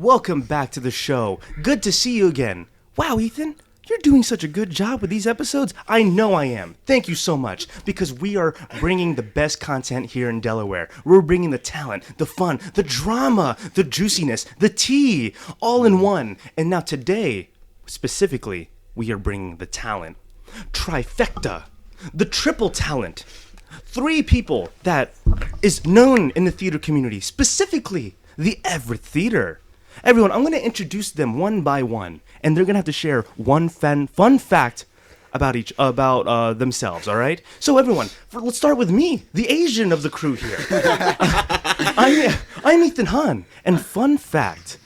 welcome back to the show. Good to see you again. Wow, Ethan, you're doing such a good job with these episodes. I know I am. Thank you so much, because we are bringing the best content here in Delaware. We're bringing the talent, the fun, the drama, the juiciness, the tea, all in one. And now today, specifically, we are bringing the talent. Trifecta, the triple talent. 3 people that is known in the theater community, specifically the Everett Theater. Everyone, I'm going to introduce them one by one, and they're going to have to share one fun fact about themselves, all right? So everyone, let's start with me, the Asian of the crew here. I'm Ethan Hahn, and fun fact,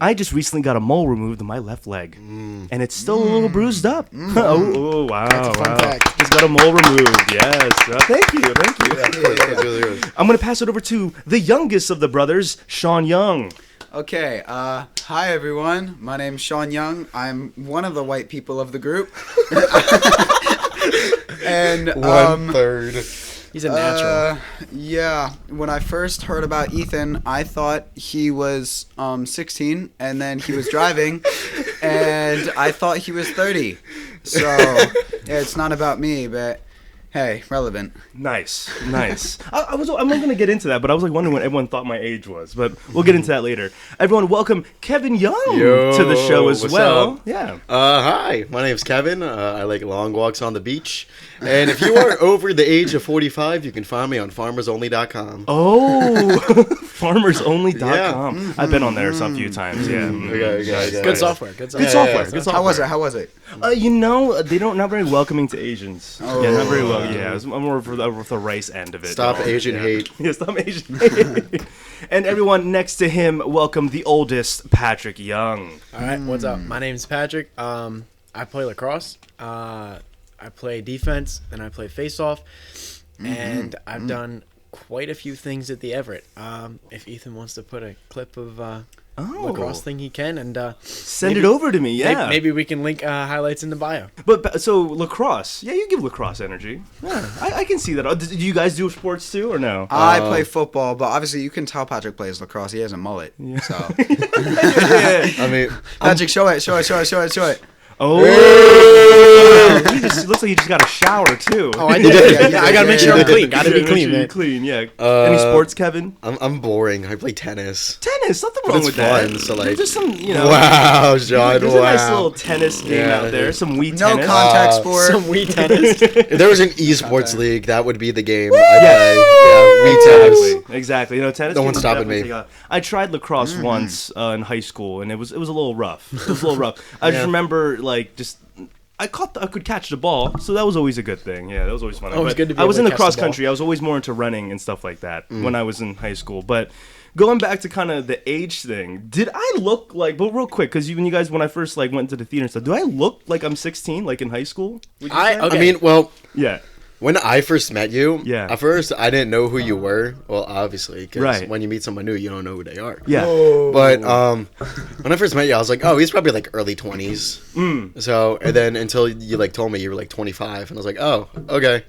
I just recently got a mole removed on my left leg, and it's still a little bruised up. Oh, wow. That's a fun fact. Just got a mole removed, yes. Thank you. That's really good. I'm going to pass it over to the youngest of the brothers, Sean Young. Okay, hi everyone. My name's Sean Young. I'm one of the white people of the group. And 1/3. He's a natural. Yeah, when I first heard about Ethan, I thought he was 16, and then he was driving, and I thought he was 30. So, yeah, it's not about me, but hey, relevant. Nice. I'm not going to get into that, but I was like wondering what everyone thought my age was, but we'll get into that later. Everyone, welcome Kevin Young to the show as what's well. up? Yeah. Hi, my name's Kevin. I like long walks on the beach. And if you are over the age of 45, you can find me on farmersonly.com. Oh, farmersonly.com. Yeah. I've been on there some few times. Yeah. Okay. Good software. Good software. How was it? They're not very welcoming to Asians. Oh. Yeah, not very well. Yeah, it's more for the rice end of it. Stop Asian hate. Yeah, stop Asian hate. And everyone next to him, welcome the oldest, Patrick Young. All right, what's up? My name's Patrick. I play lacrosse. I play defense, and I play face-off. And I've done quite a few things at the Everett. If Ethan wants to put a clip of lacrosse thing, he can. And send it over to me, yeah. Maybe we can link highlights in the bio. But so lacrosse, yeah, you give lacrosse energy. Yeah, I can see that. Do you guys do sports too, or no? I play football, but obviously you can tell Patrick plays lacrosse. He has a mullet. Yeah. So, I mean, Patrick, show it. Oh, it looks like he just got a shower too. Oh, I did. Yeah, I gotta make sure I'm clean. Gotta be clean, man. Clean, yeah. Any sports, Kevin? I'm boring. I play tennis. Tennis, nothing But wrong it's with fun, that. so like, There's some, wow, John, There's a nice little tennis game Yeah. out there. Some Wii No tennis. contact sport. Some Wii tennis. If there was an esports league, that would be the game I Yes. play. Yeah, Wii tennis. Exactly. Tennis. No one's games stopping definitely me. take off. I tried lacrosse once in high school, and it was a little rough. I just remember I could catch the ball, so that was always a good thing. Yeah, that was always fun. Always good to be I was in able the to catch the cross ball. country. I was always more into running and stuff like that when I was in high school. But going back to kind of the age thing, did I look like? But real quick, because when I first went to the theater and stuff, do I look like I'm 16, like in high school? Would you say? Okay. I mean, well, Yeah. when I first met you, Yeah. at first I didn't know who you were. Well, obviously, because Right. when you meet someone new, you don't know who they are. Yeah. But when I first met you, I was like, oh, he's probably like early 20s. So, and then until you told me you were like 25, and I was like, oh, okay.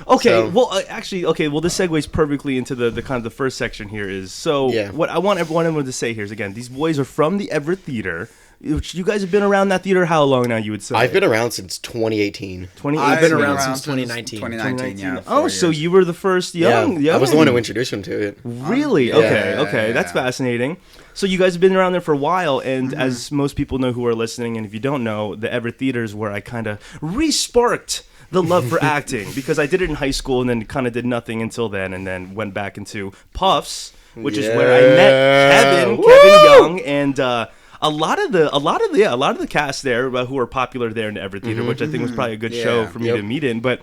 Okay, So- well, this segues perfectly into the kind of the first section here Yeah. what I want everyone to say here is, again, these boys are from the Everett Theater, which you guys have been around that theater how long now, you would say? I've been around since 2018. 2018? I've been around since 2019. 2019, yeah. 4 so you were the first young. I was the one who introduced him to it. Really? Yeah. Okay, Yeah. that's fascinating. So you guys have been around there for a while, and as most people know who are listening, and if you don't know, the Everett Theater is where I kind of re-sparked the love for acting, because I did it in high school and then kind of did nothing until then, and then went back into Puffs, which is where I met Kevin Young, and a lot of the cast there who are popular there in the Everett Theater, which I think was probably a good show for me to meet in. But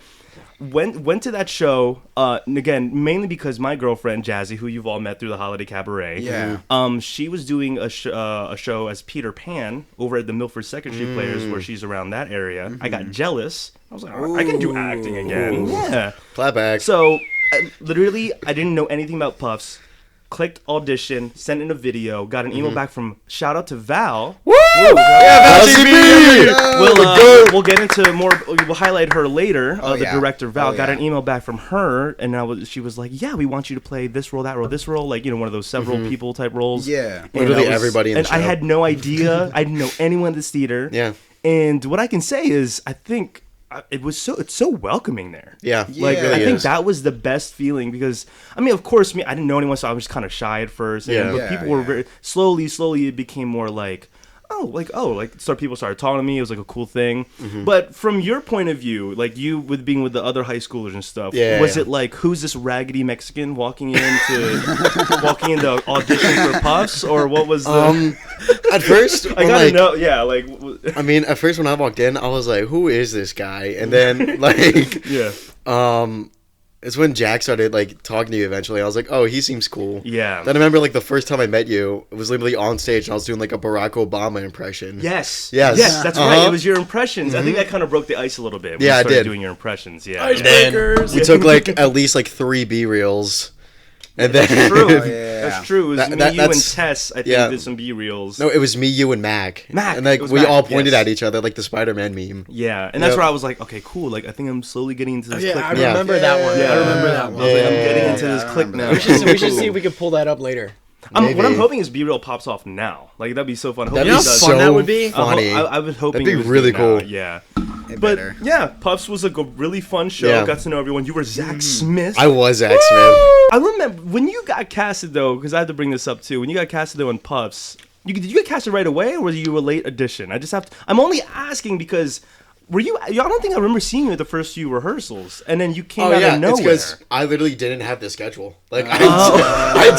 went to that show, and again, mainly because my girlfriend Jazzy, who you've all met through the Holiday Cabaret, she was doing a show as Peter Pan over at the Milford Second Street Players, where she's around that area. I got jealous. I was like, oh, I can do acting again. Yeah. Clapback. So, literally, I didn't know anything about Puffs. Clicked audition, sent in a video, got an email back from, shout out to Val. Woo! We'll get into more. We'll highlight her later. The director Val got an email back from her, and she was like, "Yeah, we want you to play this role, that role, this role, like one of those several people type roles." Yeah, literally everybody in the show. I had no idea. I didn't know anyone in this theater. Yeah, and what I can say is, I think it's so welcoming there. Yeah, like it really I think is. that was the best feeling because of course, I didn't know anyone, so I was kind of shy at first. But people were very slowly. It became more like. People started talking to me. It was like a cool thing. But from your point of view, like you being with the other high schoolers and stuff, was it like who's this raggedy Mexican walking into audition for Puffs, or what was the? At first, I gotta know. Yeah, at first when I walked in, I was like, "Who is this guy?" And then it's when Jack started like talking to you eventually. I was like, oh, he seems cool. Yeah. Then I remember like the first time I met you, it was literally on stage and I was doing like a Barack Obama impression. Yes, that's Uh-huh. right. It was your impressions. I think that kind of broke the ice a little bit. When Yeah, you it started did. doing your impressions. Yeah. Icebreakers. We took like at least like 3 B-reels. And then That's true. yeah. That's true. It was you and that's- Tess. I think did some B-reels. No, it was me, you, and Mac. And like It was we Mac, all pointed yes. at each other like the Spider-Man meme. Yeah, and that's where I was like, okay, cool. Like I think I'm slowly getting into this. click I now. remember that one. Yeah. I remember that I one. was like, I'm getting Yeah. into this click now. We should see if we could pull that up later. What I'm Maybe. hoping is B-Real pops off now. Like that'd be so fun. That'd Hopefully be it does. so fun that would be. funny. I was hoping That'd be it was really good now, cool. Yeah. It But better. yeah, Puffs was like a really fun show. Yeah. Got to know everyone. You were Zach Smith. I was Zach Smith. I remember when you got casted though, because I had to bring this up too. When you got casted though in Puffs, did you get casted right away, or were you a late addition? I'm only asking because were you? I don't think I remember seeing you at the first few rehearsals, and then you came out of nowhere. It's because I literally didn't have the schedule. Like I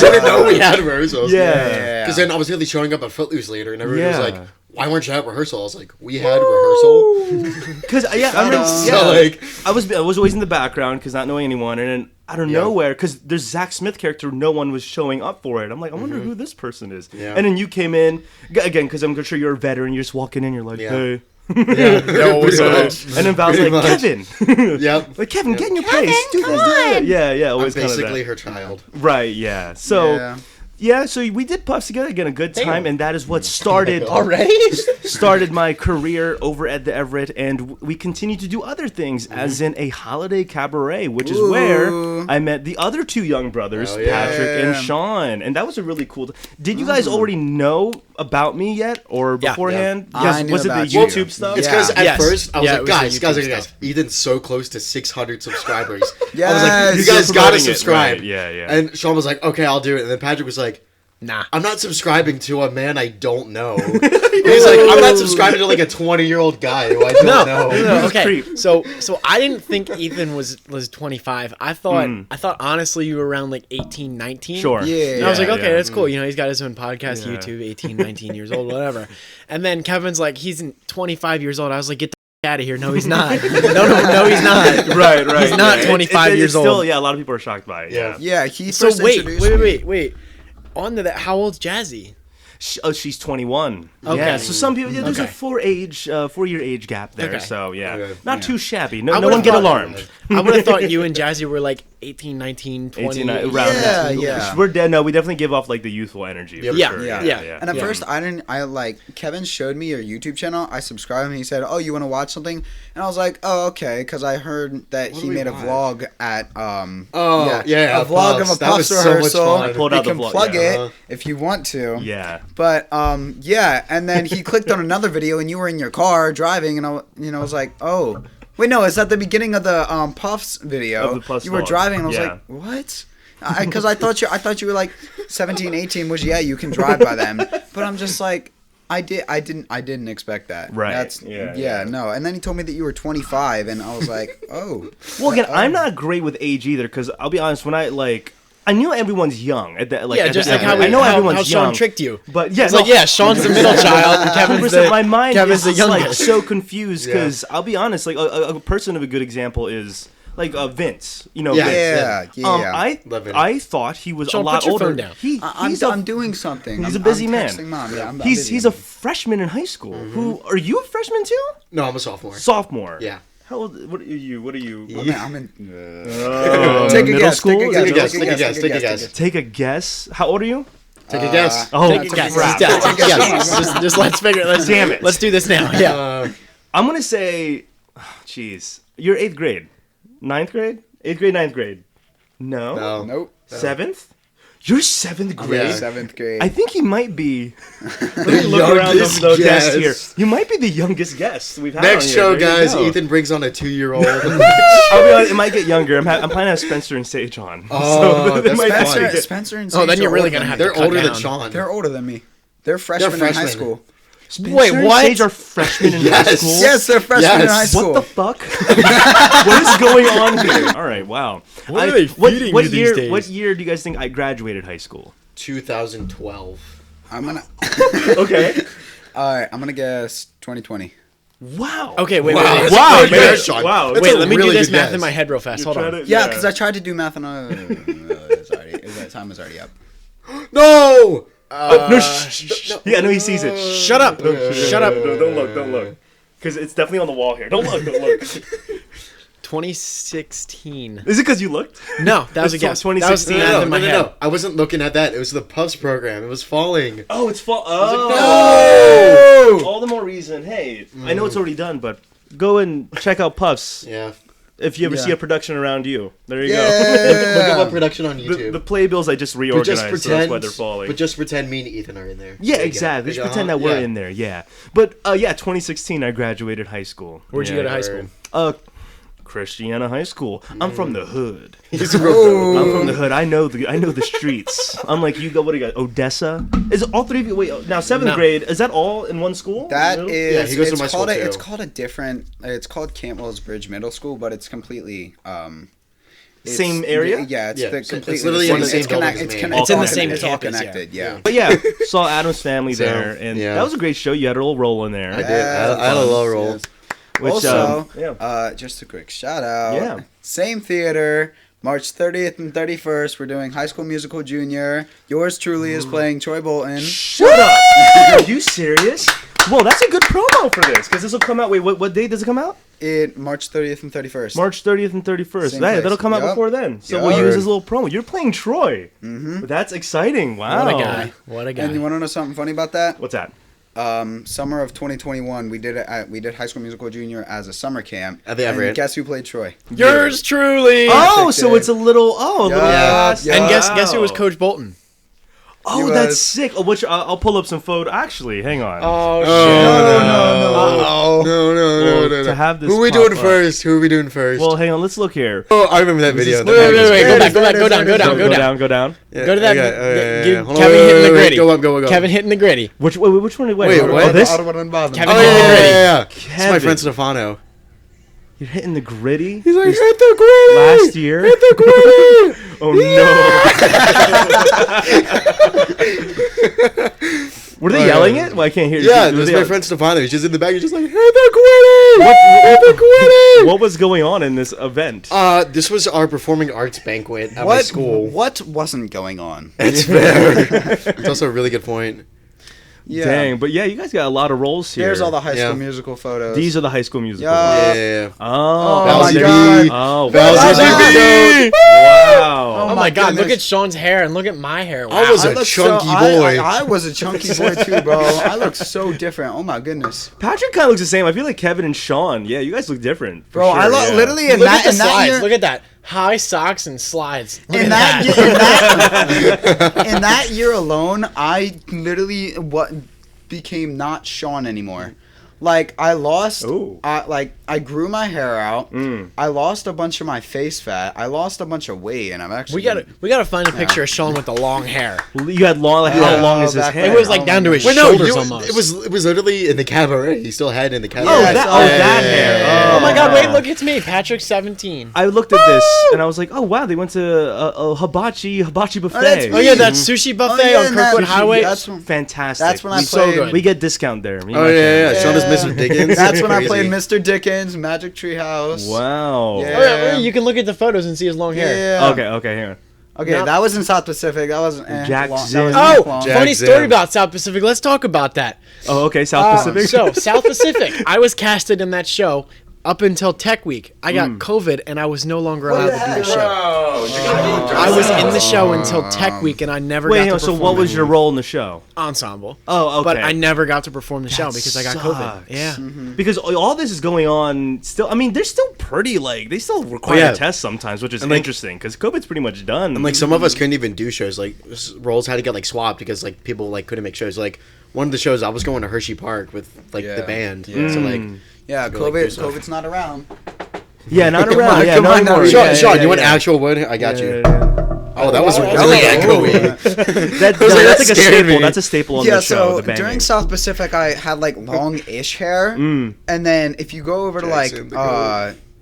didn't know we had rehearsals. Yeah. Because then I was really showing up at Footloose later, and everyone was Yeah. like, "Why weren't you at rehearsal?" I was like, "We had rehearsal." Because I remember. So, like- I was always in the background because not knowing anyone, and then out of nowhere, because there's Zach Smith character, no one was showing up for it. I'm like, I wonder who this person is. Yeah. And then you came in again because I'm sure you're a veteran. You're just walking in, you're like, Yeah. hey. Yeah, what's up? And then Val's Pretty like, much. Kevin. Yep. Like, Kevin, get in your place. Do this, do that. Yeah, I'm always kind of basically that. her child. Right, yeah. So, Yeah. yeah, so we did Puffs together again, a good time, and that is what started started my career over at the Everett, and we continue to do other things, as in a holiday cabaret, which is where I met the other two young brothers, Oh, yeah. Patrick and Sean, and that was a really cool. Did you guys already know about me yet, or beforehand? Yeah. Yes, I knew was it the about you. YouTube stuff? It's because at Yes. first I was Yeah, like, it was the guys, YouTube stuff. Ethan's so close to 600 subscribers. I was Yes. like, you You're guys gotta promoting it, subscribe. right, yeah. And Sean was like, okay, I'll do it. And then Patrick was like, Nah. I'm not subscribing to a man I don't know. He's like, I'm not subscribing to like a 20-year-old guy who I don't know. No, okay. creep. So I didn't think Ethan was 25. I thought honestly you were around like 18, 19. Sure. Yeah. And I was like, okay, yeah. that's cool. You know, he's got his own podcast, Yeah. YouTube, 18, 19 years old, whatever. And then Kevin's like, he's 25 years old. I was like, get the out of here. No, he's not. no, he's not. Right. He's not 25 years still, old. Yeah, a lot of people are shocked by it. Yeah. Yeah, he So first introduced me. wait. On to that, how old's Jazzy? She's 21. Okay. Yeah. So some people, there's a Okay. 4-year age gap there. Okay. So yeah, Okay. not too shabby. No I one would've get thought- alarmed. I would have thought you and Jazzy were like 18, 19, 20. 18, around Yeah, that. yeah. We're dead. No, we definitely give off like the youthful energy. For Yeah, sure. yeah. And at first, Kevin showed me your YouTube channel. I subscribed and he said, oh, you want to watch something? And I was like, oh, okay. Because I heard that he do we made a watch? vlog at, yeah, a vlog of Puffs. a That was Puffs so much rehearsal. fun. I pulled You out the can vlog, plug yeah. it if you want to. Yeah. But, yeah. And then he clicked on another video and you were in your car driving and I was like, oh. Wait, no, it's at the beginning of the Puffs video. Of the Puffs you were vlog. driving and I was Yeah. like, what? Because I thought you were like 17, 18, which you can drive by them. But I'm just like, I didn't expect that. Right. Yeah. No. And then he told me that you were 25 and I was like, oh. Well, again, I'm not great with age either because I'll be honest. When I knew everyone's young. Just like how everyone's Sean young. tricked you. But yeah, It's like, yeah, Sean's the middle child and Kevin's the my mind Kevin's is the like youngest. so confused because I'll be honest. Like a person of a good example is like Vince. You know, Yeah. Vince. Yeah. Love it. I thought he was Sean, a lot put your older. phone down. I'm doing something. He's a busy I'm man. texting Mom. Yeah, I'm He's busy. a freshman in high school. Who are you a freshman too? No, I'm a sophomore. Sophomore. Yeah. How old? What are you? What are you? I'm in. Take Take a middle guess. school? Take a Take a guess. guess. Take a guess. How old are you? Take a guess. Oh, Take a guess. crap. Just let's figure. Damn it. Let's do this now. Yeah. I'm gonna say, jeez, you're 8th grade, 9th grade, 8th grade, 9th grade. No. No. Nope. 7th. You're 7th grade. Yeah. 7th grade. I think he might be. Let me look around the desk here. You might be the youngest guest we've had. Next on show, here. There you guys. go. Ethan brings on a 2-year-old. I'll be honest, it might get younger. I'm planning to have Spencer and Sage on. Oh, it that's might funny. finally get- Spencer and Oh, Sage then you're are really older gonna than have me. to They're cut older than down. Sean. They're older than me. They're freshmen in high freshmen. school. Spencer Wait, and what? Sage are freshmen in high Yes. school? Yes, they're freshmen in Yes. high school. What the fuck? What is going on here? All right, wow. What are they feeding what you these year? days? What year do you guys think I graduated high school? 2012. I'm gonna. Okay. All right, I'm gonna guess 2020. Wow. Okay, wait. Wow. Wait, Wow. Good Wait, guess, Sean. wow. That's wait a let me really do this good math guess. in my head real fast. Hold on. Yeah, because I tried to do math on time was already up. No! No, shh. Yeah, no, he sees it. Shut up. Shut up. No, don't look. Don't look. Because it's definitely on the wall here. Don't look. Don't look. 2016. Is it because you looked? No, that was a It's guess. 2016. That was math in my head. No. I wasn't looking at that. It was the Puffs program. It was falling. Oh, it's fall. Oh! All the more reason. Hey, I know it's already done, but go and check out Puffs Yeah. if you ever Yeah. see a production around you. There you Look Yeah. up production on go. YouTube. The playbills I just But reorganized, just so pretend. that's why they're falling. But just pretend me and Ethan are in there. Yeah, There you go. exactly. There Just you go. pretend that we're Yeah. in there. Yeah, but yeah, 2016 I graduated high school. Where'd you go to high school? Christiana High School. I'm from the hood. He's a real- I'm from the hood. I know the streets. Unlike you, what do you got? Odessa. Is it all three of you? Wait, now 7th No. grade. Is that all in one school? That Middle? is. Yeah, he goes to it's my school called too. It's called a different. It's called Cantwell's Bridge Middle School, but it's completely. It's- Same area? Yeah, it's Yeah, the it's completely. literally in the it's same building as It's me. connected. It's in the same It's all campus, yeah. connected. Yeah. But yeah, saw Adam's family So, there, and yeah. that was a great show. You had a little roll in there. I did. I had a low roll. Yes. Which, Also, yeah. just a quick shout out. Yeah. Same theater, March 30th and 31st. We're doing High School Musical Junior. Yours truly is playing Troy Bolton. Shut up! Are you serious? Well, that's a good promo for this because this will come out. Wait, what date does it come out? March 30th and 31st. March 30th and 31st. Same Hey, place. that'll come out Yup. before then. So Yup. we'll use this little promo. You're playing Troy. Mm-hmm. That's exciting. Wow. What a guy. What a guy. And you want to know something funny about that? What's that? Summer of 2021, we did High School Musical Junior as a summer camp. At the And Everett. guess who played Troy? Yours truly. Oh, picked so it. it's a little. Oh, a little. Yeah. last- Yeah. And guess who was Wow. Coach Bolton? Oh, He that's was- sick. Oh, I'll pull up some photo. Actually, hang on. Oh, Oh, no. To have this Who are we pop doing up. first? Who are we doing first? Well, hang on. Let's look here. oh, I remember that video. Wait. Go back. Go down. Go down. Go down. Go to that. Give Hold on, Kevin hitting the wait, gritty. Go up, go. Kevin hitting the gritty. Which one? Wait, what? Oh, this? I don't want to bother. Kevin Oh, hitting the gritty. yeah. It's my Kevin. friend Stefano. You're hitting the gritty. He's like, This- hit the gritty! last year. Hit the gritty! Oh no! Were they yelling it? Well, I can't hear. Yeah, Were this they is my yell- friend Stefano. He's just in the back. He's just like, hit the gritty! Hit the gritty! What was going on in this event? This was our performing arts banquet at my school. What wasn't going on? It's fair. It's also a really good point. Yeah. Dang, but yeah, you guys got a lot of roles here. Here's all the High School Yeah. Musical photos. These are the High School Musical. Yeah. Yeah. Oh, Oh my Valsy God. B. Oh, Valsy B. wow. Oh my God! goodness. Look at Sean's hair and look at my hair. Wow. I was a look chunky so, boy. I was a chunky boy too, bro. I look so different. Oh my goodness, Patrick kind of looks the same. I feel like Kevin and Sean. Yeah, you guys look different. for bro. I sure, look yeah. literally in Look that at the in that slides. year. Look at that. High socks and slides. Look In at that, in that year alone, I literally became not Sean anymore. Like I lost, Ooh. I grew my hair out. Mm. I lost a bunch of my face fat. I lost a bunch of weight, and I'm actually we gotta find a picture of Sean with the long hair. You had long, like how Yeah. long is his Back hair? then. It was like down to his Wait, no, shoulders almost. it was literally in the cabaret. He still had it in the cabaret. Oh, Yeah, that, so- oh, yeah, that yeah, hair. yeah, Oh my God! wow. Wait, look, it's me, Patrick, 17. I looked at this and I was like, oh wow, they went to a hibachi buffet. that's Oh yeah, that sushi buffet yeah, on and that Kirkwood sushi- Highway. That's when, Fantastic. that's when I So played. good. We get discount there. Me and Oh my yeah. family. Sean is Mr. Dickens. That's when I Crazy. played Mr. Dickens, Magic Tree House. Wow. Yeah. Oh, yeah, you can look at the photos and see his long hair. Yeah. Okay, here. Okay, No. that was in South Pacific. That was Jack long, Zinn. that was Oh, long. Jack funny Zinn. story about South Pacific. Let's talk about that. Oh, okay, South Pacific. So, South Pacific. I was casted in that show up until Tech Week, I got COVID and I was no longer allowed to do the show. I was in the show until Tech Week and I never got to perform. So what was your role in the show? Ensemble. Oh, okay. But I never got to perform the show That because I got sucks. COVID. Yeah. Because all this is going on still. I mean, they're still pretty they still require tests sometimes, which is interesting because COVID's pretty much done. And like some of us couldn't even do shows. Like roles had to get like swapped because like people like couldn't make shows. Like one of the shows I was going to Hershey Park with like the band. So like COVID's not around. Yeah, not around. Come on, anymore. Sean, you want actual wood? I got you. Oh, that was really echoey. That's like a staple. That's a staple on the show. So during South Pacific, I had like long-ish hair, and then if you go over to like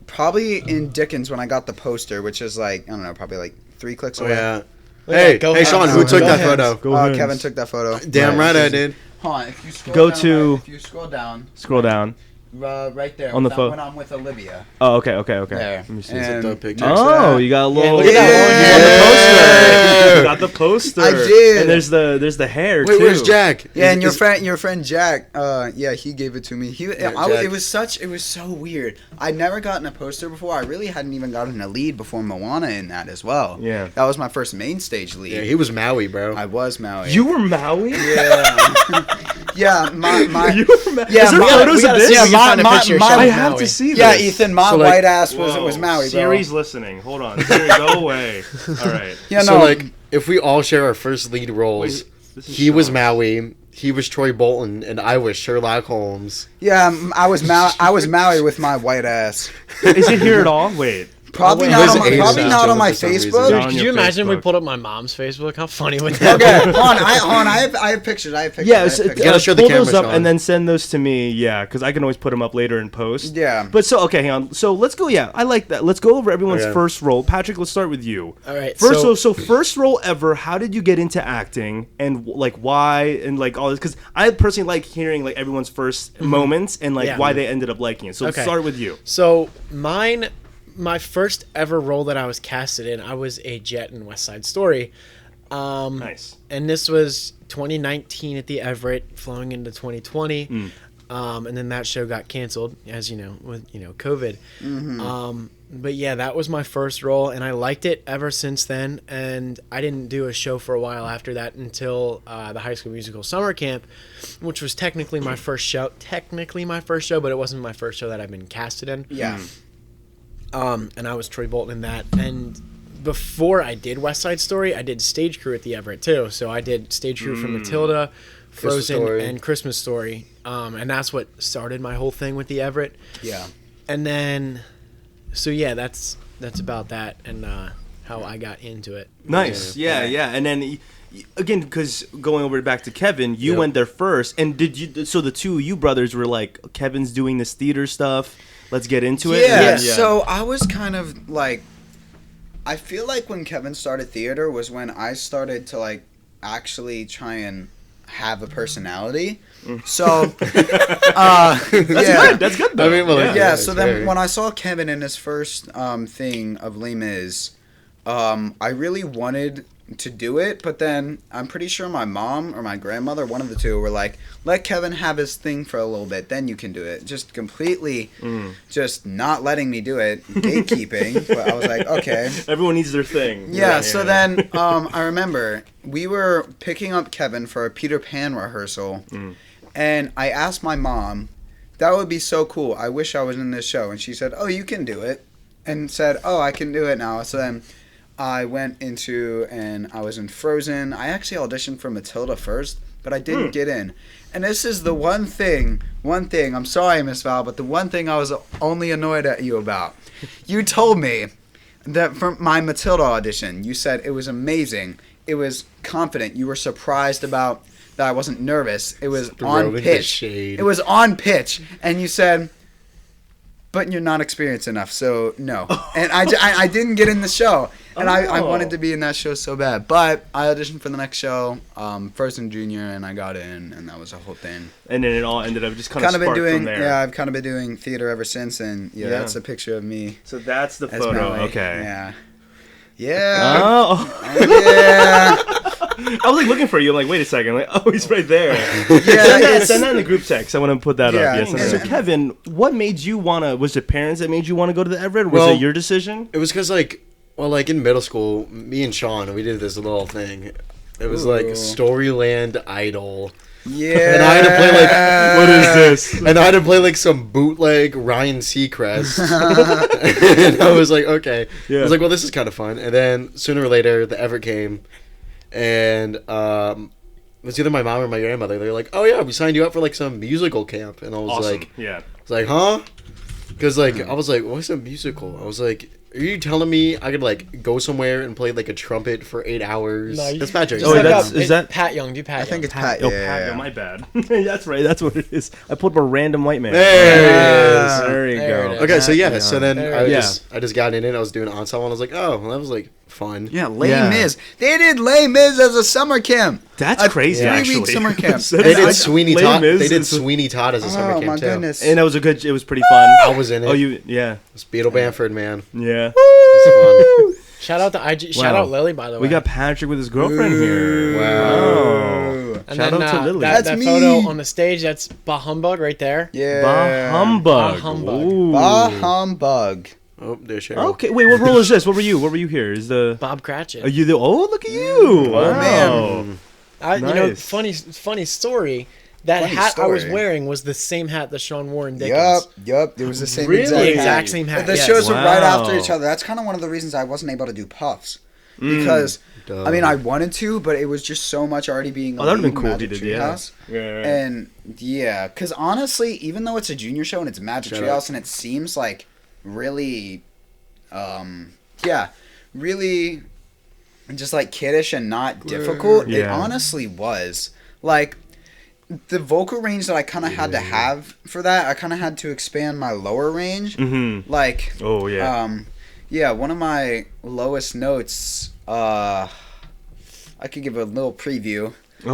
probably in Dickens when I got the poster, which is like I don't know, probably like 3 clicks away. Yeah. Hey, Sean, who took that photo? Kevin took that photo. Damn right I did. Hold on, if you scroll if you scroll down. Scroll down. Right there. On the photo. When I'm with Olivia. Oh, okay. There. Let me see. And Oh, you got a little. look at that. You got the poster. I did. And there's the hair Wait, too. where's Jack? Yeah, and your friend Jack, he gave it to me. Jack. It was so weird. I'd never gotten a poster before. I really hadn't even gotten a lead before Moana in that as well. Yeah. That was my first main stage lead. Yeah, he was Maui, bro. I was Maui. You were Maui? Yeah. Yeah, my You were Maui? Yeah, Is there my- photos we gotta of see this? if we can find a picture of my- Sean I have Maui. to see this. Yeah, Ethan, my So, like- white ass was Whoa. Maui, bro. Siri's listening. Hold on. Siri, go away. All right. Yeah, So no. like, if we all share our first lead roles, Wait, this is he was Sean. Maui, he was Troy Bolton, and I was Sherlock Holmes. Yeah, I was Maui with my white ass. Is it here at all? Wait. Probably It not was on my, A's probably not Jones on my for some reason. Facebook. Dude, Could on you your imagine we Facebook. pulled up my mom's Facebook? How funny would that Okay, be? I have pictures. Yeah, so, gotta show the pull those camera, up Sean. and then send those to me. Yeah, because I can always put them up later in post. Yeah. But so okay, hang on. So let's go. Yeah, I like that. Let's go over everyone's Okay. first role. Patrick, let's start with you. All right, First, so- so first role ever. How did you get into acting and like why and like all this? Because I personally like hearing like everyone's first moments and like Yeah. why they ended up liking it. So let's Okay. start with you. So my first ever role that I was casted in, I was a jet in West Side Story. Nice. And this was 2019 at the Everett, flowing into 2020. And then that show got canceled, as you know, with COVID. But yeah, that was my first role, and I liked it ever since then. And I didn't do a show for a while after that until the High School Musical summer camp, which was technically my first show. But it wasn't my first show that I've been casted in. Yeah. And I was Troy Bolton in that. And before I did West Side Story, I did stage crew at the Everett too. So I did stage crew for Matilda, Frozen, Story. and Christmas Story. And that's what started my whole thing with the Everett. Yeah. And then, so yeah, that's about that and how I got into it. Nice. Yeah. And then again, because going over back to Kevin, you went there first, and did you? So the two of you brothers were like, Kevin's doing this theater stuff. Let's get into it. Yeah, And then- so I was kind of like, I feel like when Kevin started theater was when I started to like actually try and have a personality. So, That's good. That's good though. I mean, well, yeah. yeah, it's so then very- when I saw Kevin in his first thing of Les Mis, I really wanted to do it, but then I'm pretty sure my mom or my grandmother, one of the two, were like, let Kevin have his thing for a little bit, then you can do it. Just completely just not letting me do it, gatekeeping. But I was like, okay. Everyone needs their thing. Yeah, so then I remember we were picking up Kevin for a Peter Pan rehearsal, and I asked my mom, that would be so cool. I wish I was in this show. And she said, oh, you can do it. And said, oh, I can do it now. So then I went into, and I was in Frozen. I actually auditioned for Matilda first, but I didn't get in. And this is the one thing, I'm sorry, Miss Val, but the one thing I was only annoyed at you about. You told me that for my Matilda audition, you said it was amazing. It was confident. You were surprised about that I wasn't nervous. It was on Throwing the pitch. shade. It was on pitch. And you said, but you're not experienced enough, so no. And I didn't get in the show. And I wanted to be in that show so bad. But I auditioned for the next show, Frozen Junior, and I got in, and that was a whole thing. And then it all ended up just kind of Been sparked doing, from there. yeah, I've kind of been doing theater ever since, and yeah, that's a picture of me. So that's the As photo. Maui. Okay. Yeah. Yeah. Oh. Yeah. I was like looking for you. I'm like, wait a second. I'm like, oh, he's right there. Yeah, Send that in the group text. I want to put that Yeah, up. Yes. and- So Kevin, what made you wanna? Was it parents that made you want to go to the Everett? Or was Well, it your decision? It was because like in middle school, me and Sean, we did this little thing. It was like Storyland Idol. Yeah. And I had to play like, What is this? and I had to play like some bootleg Ryan Seacrest. And I was like, okay. Yeah. I was like, well, this is kind of fun. And then sooner or later, the Everett came, and it was either my mom or my grandmother. They were like, oh yeah, we signed you up for like some musical camp, and I was Awesome. like, Yeah. I was like, huh? Because like I was like, what's a musical? I was like, are you telling me I could like go somewhere and play like a trumpet for 8 hours? No, That's Patrick. Oh, that's- is that- Pat Young? Do Pat I think Young. it's Pat. Oh, Yeah. Pat, oh, my bad. That's right. That's what it is. I pulled up a random white man. There it is. There you There go. it is. Okay, so Yeah. so then I Yeah. just got in it. I was doing ensemble, and I was like, oh, well, that was like fun. Yeah, Les Yeah. Mis. They did Les Mis as a summer camp. That's A crazy. 3-week Actually, summer camp. So They I- did Sweeney Les Todd. Mis They did is- Sweeney Todd as a summer Oh camp my too. goodness. and it was a good. It was pretty fun. I was in it. Oh, you? Yeah. It's Beetle Bamford, man. Yeah. It's fun. Shout out to IG. Shout Wow. out Lily, by the way. We got Patrick with his girlfriend here. Wow. Oh. and Shout then, out to Lily. That, That's that photo me. on the stage. That's Bah Humbug right there. Yeah. Bah humbug. Bah humbug. Ooh. Bah humbug. Oh, there's Cheryl. Okay. Wait. What role is this? What were you? What were you here? Is the? Bob Cratchit. Are you the? Oh, look at you! Wow. man. You know, Nice. funny story. That Funny hat I was story. wearing was the same hat that Sean wore in Dickens. Yup. It was the same Really? exact The hat. exact same hat. The yes. shows were right after Wow. each other. That's kind of one of the reasons I wasn't able to do puffs. Because, Duh. I mean, I wanted to, but it was just so much already being Oh, that'd lead have been cool if you Magic did. Yeah. Treehouse. Yeah. And, yeah, because honestly, even though it's a junior show and it's Magic Shut Treehouse and it seems like really, really just like kiddish and not difficult, it Yeah. honestly was. Like, the vocal range that I kind of had to have for that, I kind of had to expand my lower range. Mm-hmm. Like, Oh yeah. yeah, one of my lowest notes, I could give a little preview. I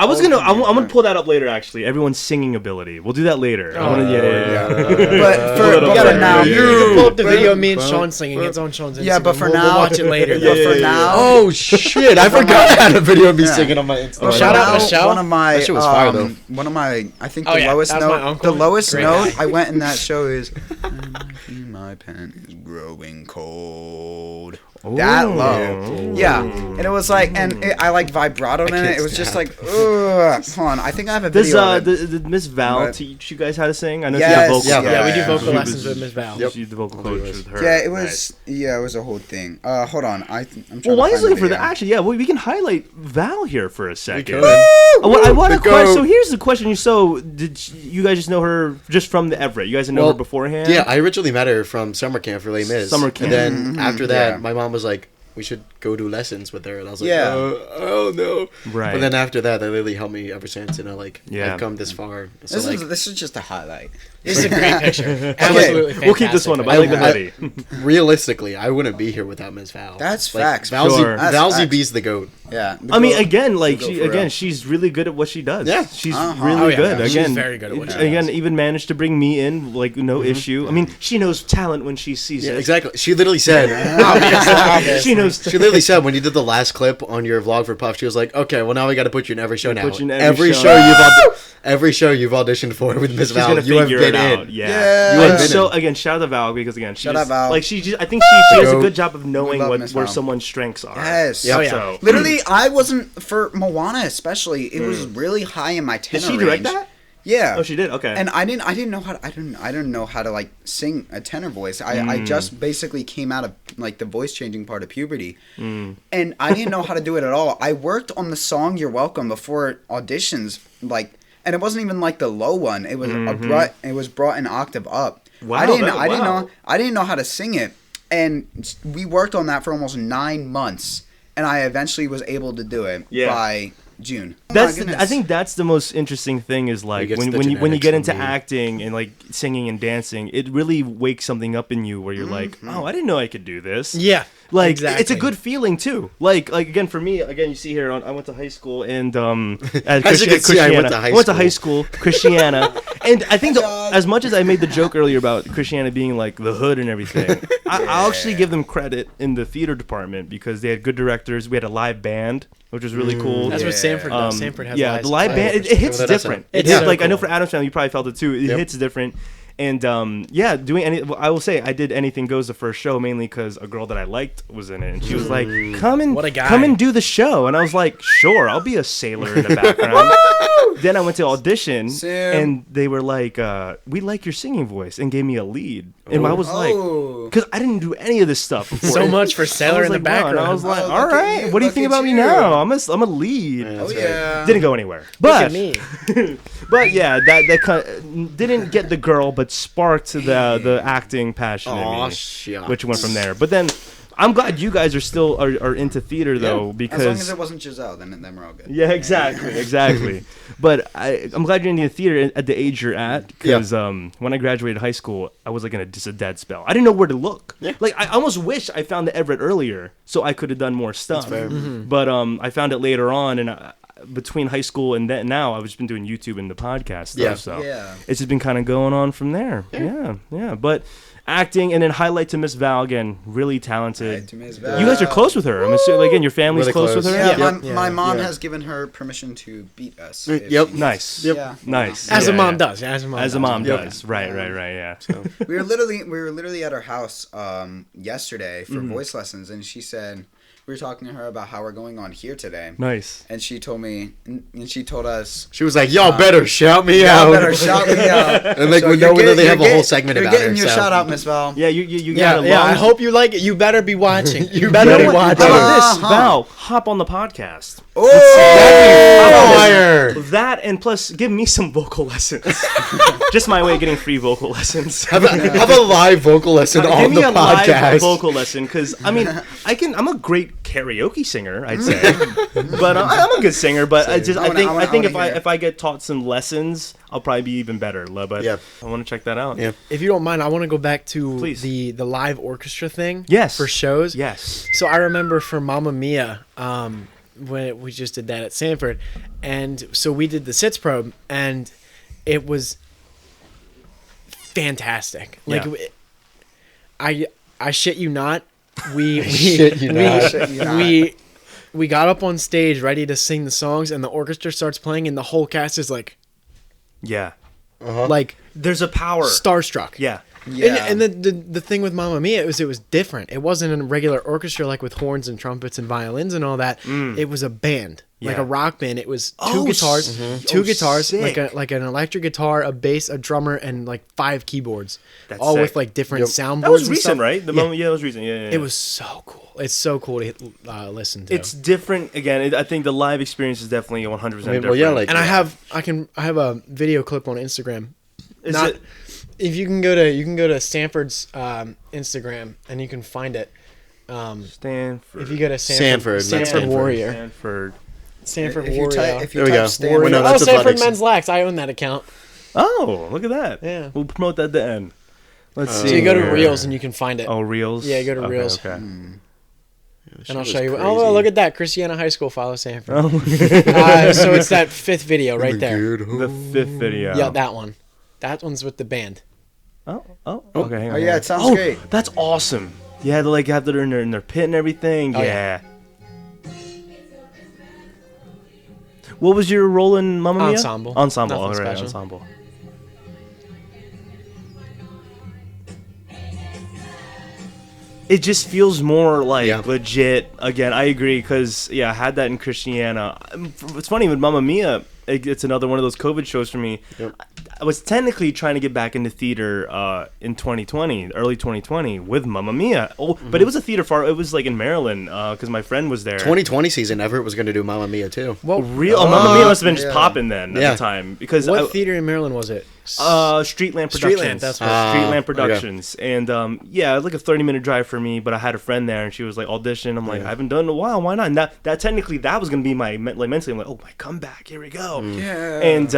was gonna. I'm gonna yeah. pull that up later. Actually, everyone's singing ability. We'll do that later. I wanna, yeah. But Pull it up for later. now, Yeah. You can pull up the But- video of me and Sean singing. It's on Sean's Instagram. Yeah, but for we'll now- watch it later. But for now, Oh shit! I forgot I had a video of me Yeah. singing on my Instagram. but for Shout out now, Michelle. one of my, That shit was fire, though. one of my, I think Oh, the yeah, lowest that was my note, uncle. the lowest Great note guy. I went in that show is, my pen is growing cold. That Ooh. low. Yeah. And it was like, and I like vibrato in it. can't It was just stand. like, ugh. Hold on. I think I have a Does video of it. did Miss Val But- teach you guys how to sing? I know Yes, she had vocal. yeah. Yeah, we do Yeah. vocal She lessons was- with Miss Val. She did the vocal coach with her. Yeah, it Nice. was a whole thing. Hold on. I'm trying Well, why to is find looking the for that? video. Actually, yeah, well, we can highlight Val here for a second. could. I want The a question. goat. So here's the question. So did you guys just know her just from the Everett? You guys didn't know her Well, beforehand? Yeah, I originally met her from summer camp for Les Mis. Summer camp. And then after that, Yeah. my mom was like, we should go do lessons with her. And I was like, Yeah. oh no. Right. But then after that, they literally helped me ever since. And Yeah. I've come this far. So This is just a highlight. This is a great picture. Absolutely We'll keep this fantastic one up. I like the I- hoodie. realistically, I wouldn't be here without Miss Val. That's facts. Valsy, Sure. That's Valsy facts. B's the goat. Yeah. I mean, again, like go she, for real. again, she's really good at what she does. Yeah. she's Uh-huh. really Oh, yeah, good. yeah. She's Again, very good at what she again, does. even managed to bring me in, like no issue. I mean, she knows talent when she sees Yeah, it. exactly. She literally said, She knows. she literally said when you did the last clip on your vlog for Puff, she was like, okay, well now we got to put you in every show now. put you in every show. Every show you've auditioned for with Miss She's Val, gonna you have figure been it out. in. Yeah. Yeah. You have And been so in. again, shout out to Val because again, Shout out Val. Like I think she does a Go. good job of knowing love what Miss where Val. someone's strengths are. Yes. Yep. Oh, yeah. So Literally, I wasn't for Moana especially. It was really high in my tenor did she direct range. that? Yeah. Oh, she did. Okay. And I didn't know how to, I didn't know how to like sing a tenor voice. I just basically came out of like the voice changing part of puberty, and I didn't know how to do it at all. I worked on the song "You're Welcome" before auditions, like, and it wasn't even like the low one. It was it was brought an octave up. Wow, I didn't wow. I didn't know how to sing it, and we worked on that for almost 9 months, and I eventually was able to do it Yeah. by June. Oh my That's goodness. I think that's the most interesting thing is like gets when the when you genetics get from into you. acting and like singing and dancing, it really wakes something up in you where you're like, oh, I didn't know I could do this. Yeah. Like exactly. it's a good feeling too. Like again for me, again you see here I went to high school and at As you can see, I went to high Christiana, Christiana, And I think as much as I made the joke earlier about Christianity being like the hood and everything, I'll actually give them credit in the theater department because they had good directors. We had a live band, which was really cool. That's what Sanford does. Sanford has the live band. It hits different. It's It's so like I know cool. for Adam's Family, you probably felt it too. It hits different. And doing any, I will say I did Anything Goes the first show mainly because a girl that I liked was in it, and she was like, What a guy. come and do the show." And I was like, "Sure, I'll be a sailor in the background." Then I went to audition, and they were like, "We like your singing voice," and gave me a lead. And I was like, because I didn't do any of this stuff before. So much for sailor in the background. And I was like, Oh, "All look at right, you, what do you look think at about me you." now? I'm a lead." Oh yeah. Didn't go anywhere. Look But at me. but yeah, that kind of didn't get the girl, but sparked the acting passion in me, shucks. which went from there. But then I'm glad you guys are still are into theater though, because As long as it wasn't Giselle, then we're all good. yeah, exactly. But I'm glad you're into theater at the age you're at, because when I graduated high school, I was like in just a dead spell. I didn't know where to look. Yeah. Like I almost wish I found the Everett earlier, so I could have done more stuff. That's fair. But I found it later on, and between high school and then now, I've just been doing YouTube and the podcast stuff. So it's just been kind of going on from there. Yeah. But acting, and then highlight to Miss Val again, really talented. To Ms. Val. You guys are close with her. I'm assuming again your family's Really close with close. her. Yeah, my mom has given her permission to beat us. if Yep. she- Nice. Yep. Yeah. Nice. As a Yeah, mom yeah. does. As a mom As does. a mom Yep. does. Right. Yeah. So We were literally at her house yesterday for voice lessons, and she said we were talking to her about how we're going on here today, nice. and she told us, She was like, "Y'all better shout me "Y'all out." better shout me out." And like, we you're know getting- they have you're a whole getting- segment You're about getting her. your so. shout out, Miss Val. Yeah, you got Yeah, a long. I hope you like it. You better be watching. You better You be know what? watching. How about this, Uh-huh. Val? Hop on the podcast. Oh, Fire. That and plus, give me some vocal lessons. Just my way of getting free vocal lessons. Have a live vocal lesson Give on me the a live podcast. vocal lesson, because I mean, I'm a great karaoke singer, I'd say, but I'm a good singer. But I think if I get taught some lessons, I'll probably be even better. But Yeah. I want to check that out. Yeah. If you don't mind, I want to go back to Please. the live orchestra thing. Yes. For shows. Yes. So I remember for Mamma Mia, when we just did that at Sanford, and so we did the Sitz probe, and it was fantastic. Like, Yeah. I shit you not. We Shit you not. we got up on stage ready to sing the songs, and the orchestra starts playing, and the whole cast is like Yeah. like There's a power. starstruck. Yeah. yeah. And the thing with Mamma Mia it was different. It wasn't a regular orchestra like with horns and trumpets and violins and all that. It was a band, like Yeah. a rock band. It was Oh, two guitars, sick. like an electric guitar, a bass, a drummer, and like 5 keyboards, That's all with sick. like different soundboards. That was and recent, stuff. right? The Yeah. moment, yeah, it was recent. Yeah. It was so cool. It's so cool to listen to. It's different. Again, I think the live experience is definitely 100% I mean, different. well, yeah, like- and I have a video clip on Instagram. Is Not- it? If you can go to Stanford's Instagram and you can find it. Stanford. If you go to Sanford, not Stanford Stanford. Warrior, Stanford. Stanford if you Warrior. type, if you There we type go. Stanford, Well, no, Oh, that's Sanford athletics. Men's Lax. I own that account. Oh, look at that. Yeah. We'll promote that at the end. Let's see. So you go to here. Reels and you can find it. Oh, Reels? Yeah, go to Reels. Okay. And I'll show you. Oh, look at that. Christiana High School follow Sanford. Oh, So it's that 5th video right there. the 5th video. Yeah, that one. That one's with the band. Oh, okay. Hang on, Oh yeah, it sounds oh, great. that's awesome. Yeah, they like have that in their pit and everything. Oh, yeah. What was your role in Mamma Mia? Ensemble. Ensemble. Nothing All right, special. ensemble. It just feels more like Yeah. legit. Again, I agree because I had that in Christiana. It's funny with Mamma Mia. It's another one of those COVID shows for me. Yep. I was technically trying to get back into theater in 2020, early 2020, with Mamma Mia. Oh, but it was a theater it was like in Maryland because my friend was there. 2020 season, Everett was going to do Mamma Mia too. Well, Mamma Mia must have been just yeah. popping then at Yeah. the time because what theater in Maryland was it? Streetland Productions. Streetland, that's what- Streetland okay. Productions, and it was like a 30-minute drive for me. But I had a friend there, and she was like audition. I'm like, I haven't done it in a while. Why not? And that technically that was gonna be my mentally. I'm like, oh, my comeback. Here we go. Yeah. And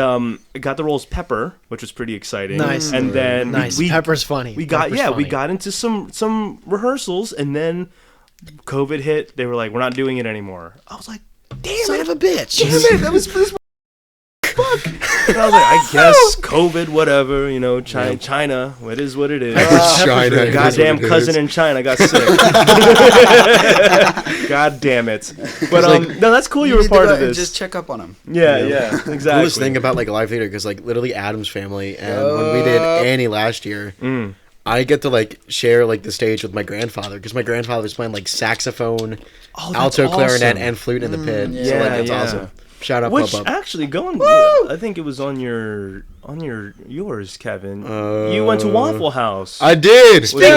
I got the role as Pepper, which was pretty exciting. Nice. And then Nice. Pepper's funny. We got Pepper's we funny. got into some rehearsals, and then COVID hit. They were like, we're not doing it anymore. I was like, damn Son it. of a bitch. Damn it. That was fuck? And I was like, I guess COVID, whatever, you know, China, it is what it is. China. Goddamn cousin in China got sick. God damn it. But no, that's cool you were need to part go of and this. just check up on him. Yeah, exactly. Coolest thing about like live theater, because like literally Adam's family, and when we did Annie last year, I get to like share like the stage with my grandfather, because my grandfather's playing like saxophone, alto, clarinet, and flute in the pit. So like that's awesome. Shout out, Which Pop Up. actually I think it was on yours, Kevin. You went to Waffle House. I did. Speaking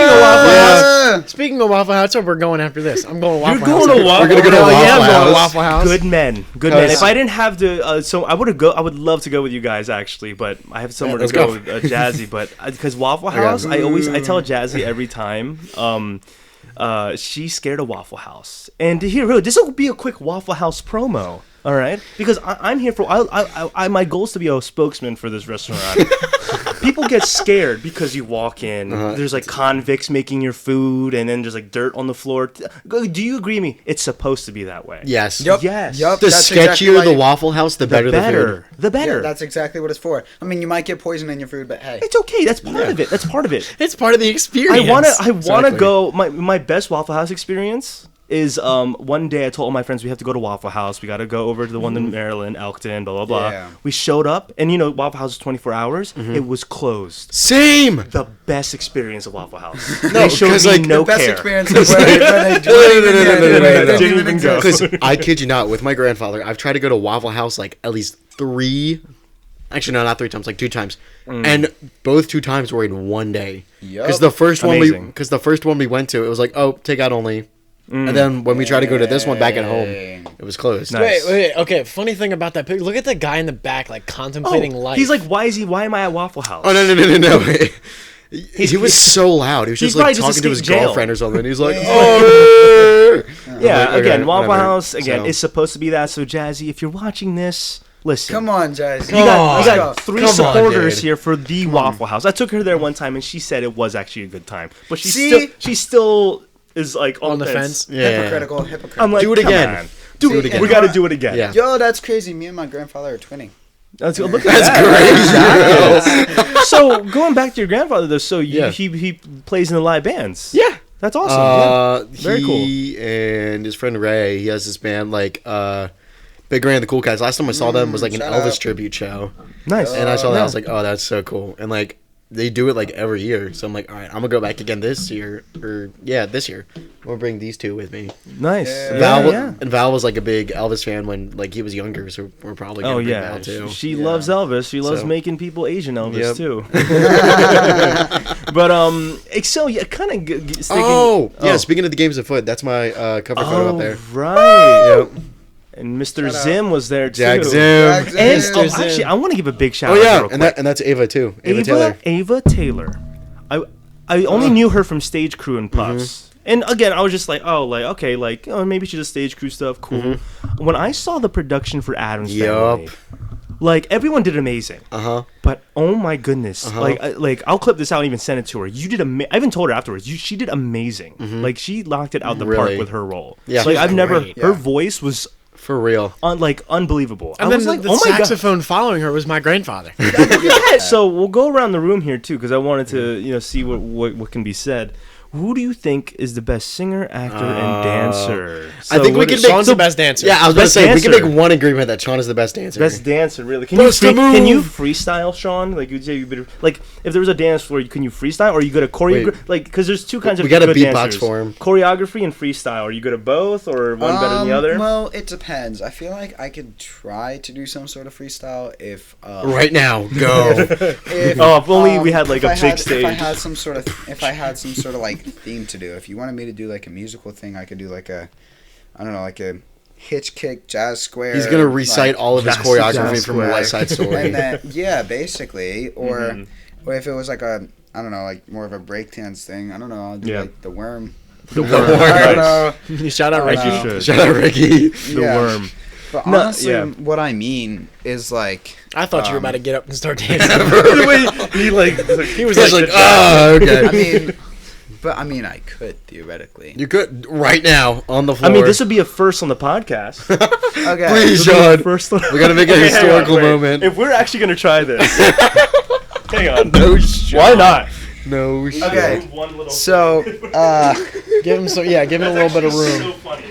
of Waffle House, that's where we're going after this. I'm going to Waffle House. You're going to Waffle House. We're gonna go to Hell yeah, I'm Waffle going to House. Waffle House. Good men. If I didn't have to, so I would love to go with you guys actually, but I have somewhere to go with Jazzy. But because Waffle House, I tell Jazzy every time. She's scared of Waffle House, and here, this will be a quick Waffle House promo. All right, because I'm here for my goal is to be a spokesman for this restaurant. People get scared because you walk in. There's like convicts making your food, and then there's like dirt on the floor. Do you agree with me? It's supposed to be that way. Yes. Yes. Yep. The That's sketchier exactly the Waffle House, the better the food. The better. Yeah, that's exactly what it's for. I mean, you might get poison in your food, but hey. It's okay. That's part of it. That's part of it. It's part of the experience. I wanna go. My best Waffle House experience is one day I told all my friends we have to go to Waffle House. We got to go over to the one in Maryland, Elkton, blah blah blah. Yeah. We showed up, and Waffle House is 24 hours. It was closed. Same. The best experience of Waffle House. No, They showed 'cause, me like, no The best care. experience is when they No. Didn't even go. Because I kid you not, with my grandfather, I've tried to go to Waffle House like at least 3. Actually, no, not 3 times, like 2 times, and both 2 times were in one day. Because the first one we went to, it was like, oh, takeout only. And then when we tried to go to this one back at home, it was closed. Nice. Wait. Okay, funny thing about that picture. Look at the guy in the back, like contemplating life. He's like, why am I at Waffle House? Oh no! He was so loud. He was just like probably talking to his escaped jail. girlfriend or something. He's like, oh. Yeah, Like, again, okay, Waffle whatever. House, again, So- it's supposed to be that. So, Jazzy, if you're watching this, listen. Come on, Jazz. You got Let's go. 3 Come on, supporters dude. here for the Waffle House. I took her there one time, and she said it was actually a good time. But she See? still is like on the fence. Yeah. Hypocritical. I'm like, Do it come again. on. Do it again. We got to do it again. Yeah. Yo, that's crazy. Me and my grandfather are twinning. Look at that. So going back to your grandfather though, so he plays in the live bands. Yeah. That's awesome. Very cool. He and his friend Ray, he has this band like Big Ray and the Cool Cats. Last time I saw them was like an shout Elvis out. tribute show. Nice. And I saw that, I was like, oh, that's so cool. And like they do it like every year. So I'm like, all right, I'm gonna go back again this year. This year. We'll bring these 2 with me. Nice. Yeah. Val was like a big Elvis fan when like he was younger, so we're probably gonna bring Val too. She loves Elvis. She loves So- making people Asian Elvis Yep. too. But so yeah, kind of sticking. Speaking of the games of foot, that's my cover photo up there. Right. Yep. And Mr. Zim was there too. Jack Zim. Jack Zim. And Mr. Zim. actually, I want to give a big shout Oh out. yeah, real and quick. that's Ava too. Ava Taylor. Ava Taylor. I only knew her from Stage Crew and Puffs. And again, I was just like, okay, maybe she does Stage Crew stuff, cool. When I saw the production for Addams Family, like everyone did amazing. But oh my goodness, like I'll clip this out and even send it to her. You did I even told her afterwards. She did amazing. Like she knocked it out the park Really? with her role. Yeah. Like I've never. great. Her voice was For real. unbelievable. And I then was like, the oh my god. saxophone following her was my grandfather. Yeah, so we'll go around the room here too, because I wanted to, see what can be said. Who do you think is the best singer, actor, and dancer? I think we can make Sean's the best dancer. Yeah, I was about to Best say we can dancer. make one agreement that Sean is the best dancer. Best dancer, really? Can Bust a can you move. freestyle, Sean? Like you say, like if there was a dance floor, can you freestyle, or are you good at choreography? Wait. Like because there's 2 kinds of We got a good beatbox dancers. for him. Choreography and freestyle. Are you good at both, or one better than the other? Well, it depends. I feel like I could try to do some sort of freestyle if Right now, go. if, Oh, if only we had, like, if a I big had, stage. If I had some sort of like theme to do. If you wanted me to do like a musical thing, I could do like a hitch kick jazz square. He's gonna recite all of his Jazz choreography from Square. West Side Story. And then basically, or if it was like like more of a breakdance thing. I don't know. I'll do Yeah. like the worm. The worm. I don't Right. know. Shout out Like Ricky. you should. Shout out Ricky. The Yeah. worm. But No, honestly, yeah. what I mean is like. I thought you were about to get up and start dancing. He he was He's like, like, oh, okay. I mean, But I mean, I could theoretically. You could right now on the floor. I mean, this would be a first on the podcast. Okay. Please, This would be Sean. the first one. We gotta make a Okay, hang on, historical wait. moment. If we're actually gonna try this, hang on. No shit. Why not? No shit. Okay. One little So, Give him give him a little bit of room. So funny.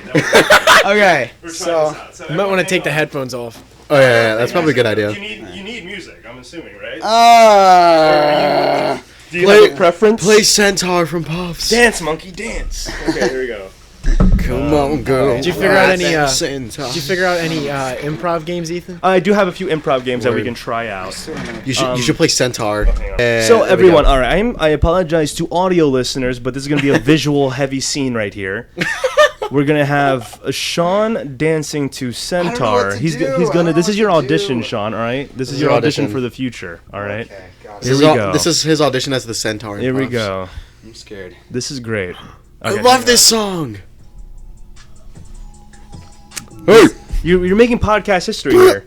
okay. We're trying So, this out. So You might want to everyone take the hang on. headphones off. Oh yeah, that's probably a good idea. You need music. I'm assuming, right? Do you play- have a preference? Play Centaur from Puffs. Dance, monkey, dance. Okay, here we go. Come on, girl. Did you figure out any? Centaur. Did you figure out any improv games, Ethan? I do have a few improv games that we Word. can try out. You should play Centaur. hang on. And So there we everyone, go. all right, I apologize to audio listeners, but this is going to be a visual heavy scene right here. We're going to have Sean dancing to Centaur. to He's do. he's I going to don't This know is your what to audition, do. Sean, all right? This is is your your audition audition. for the future, all right? Okay, got Here it. we go. This is his audition as the Centaur. in Here we Puffs. go. I'm scared. This is great. I Okay, love hang this song. Hey. on. You're making podcast history here.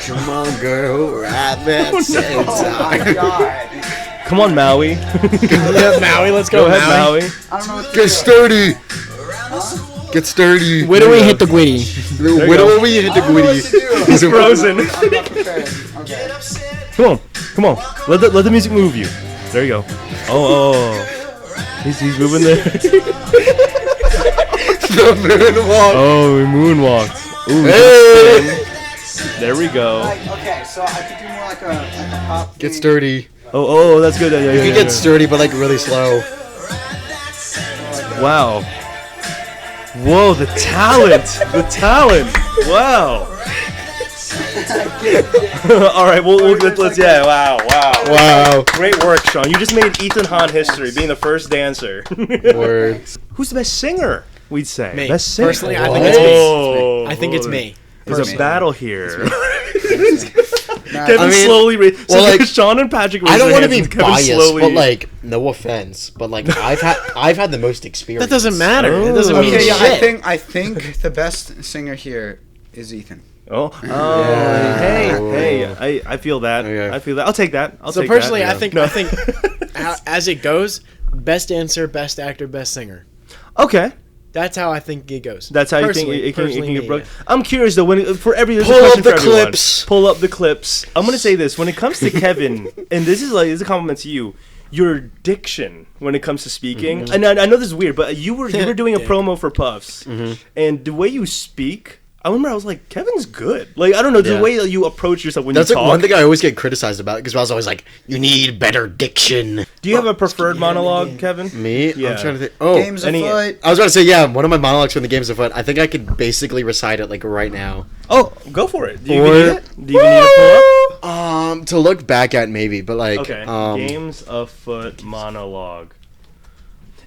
Come on, girl, ride that Centaur. God. Come on, Maui. Yeah, Maui. Let's Go go, ahead, Maui. I don't know what to Get do. sturdy. Get sturdy. Where do we hit the gwitty? Where do we hit the I don't know what to gwitty? do. He's frozen. I'm not prepared. Okay. Come on. Let the music move you. There you go. Oh. He's moving there. The moonwalk. Oh, he moonwalked. Ooh, Hey. there we go. Okay, so I could do more like a pop. Get thing. sturdy. Oh, that's good. Yeah, You can get sturdy, but like really slow. Wow. Whoa, the talent. The talent. Wow. All right, let's yeah. Wow. Wow. Great work, Sean. You just made Ethan Hahn history, being the first dancer. Words. Who's the best singer? We'd say Me. best singer. Personally, I think it's me. Oh. I think it's me. There's a Personally. battle here. Nah, Kevin I mean, slowly. So well, like, Sean and Patrick. I don't want want to be biased, but like, no offense, but like, I've had the most experience. That doesn't matter. It Oh. doesn't mean Okay, yeah, shit. I think the best singer here is Ethan. Oh, Yeah. hey! I feel that. Okay. I feel that. I'll take that. I'll So take personally, that. I think as it goes, best dancer, best actor, best singer. Okay, That's how I think it goes. that's how you think Personally- it can personally get me, broke. yeah. I'm curious though. There's a Pull question up the for everyone. clips. Pull up the clips. I'm gonna say this when it comes to Kevin, and this is a compliment to you. Your diction when it comes to speaking, and I know this is weird, but you were doing a Dick. promo for Puffs, and the way you speak, I remember I was like, Kevin's good. Like, I don't know, the Yeah. way that you approach yourself when That's you like talk. one thing I always get criticized about because I was always like, "You need better diction." Do you have a preferred monologue, Kevin? Me? Yeah. I'm trying to think. Oh, Games any- afoot. I was about to say, yeah, one of my monologues from the Games of Foot. I think I could basically recite it like right now. Oh, go for it. Do you Or- even need it? Do you even need to pull up? To look back at maybe, but like, Okay. Games afoot monologue.